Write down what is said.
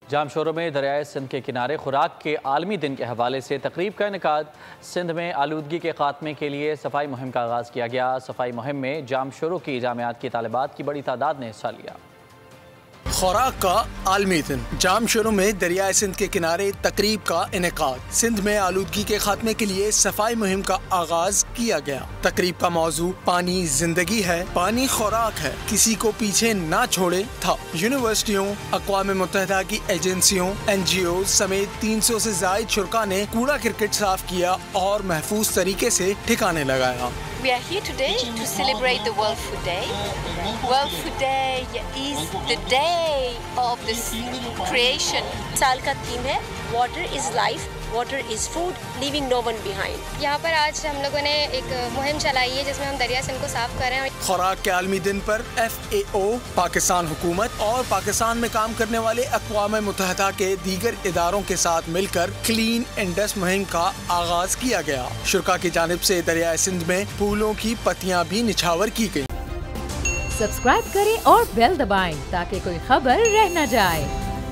جام شوروں میں دریائے سندھ کے کنارے خوراک کے عالمی دن کے حوالے سے تقریب کا انعقاد۔ سندھ میں آلودگی کے خاتمے کے لیے صفائی مہم کا آغاز کیا گیا۔ صفائی مہم میں جام شوروں کی جامعات کی طالبات کی بڑی تعداد نے حصہ لیا۔ خوراک کا عالمی دن، جام شوروں میں دریائے سندھ کے کنارے تقریب کا انعقاد۔ سندھ میں آلودگی کے خاتمے کے لیے صفائی مہم کا آغاز کیا گیا۔ تقریب کا موضوع پانی زندگی ہے، پانی خوراک ہے، کسی کو پیچھے نہ چھوڑے تھا۔ یونیورسٹیوں، اقوام متحدہ کی ایجنسیوں، NGO سمیت 300 سے زائد شرکا نے کوڑا کرکٹ صاف کیا اور محفوظ طریقے سے ٹھکانے لگایا۔ We are here today to celebrate the World Food Day. World Food Day is the day of this creation. سال کا تھیم ہے Water is life, water is food, leaving no one behind. یہاں پر آج ہم لوگوں نے ایک مہم چلائی ہے جس میں ہم دریا سندھ کو صاف کر رہے ہیں۔ خوراک کے عالمی دن پر FAO، پاکستان حکومت اور پاکستان میں کام کرنے والے اقوام متحدہ کے دیگر اداروں کے ساتھ مل کر کلین انڈس مہم کا آغاز کیا گیا۔ شرکا کی جانب سے دریائے سندھ میں پھولوں کی پتیاں بھی نچھاور کی گئیں۔ سبسکرائب کریں اور بیل دبائیں تاکہ کوئی خبر رہ نہ جائے۔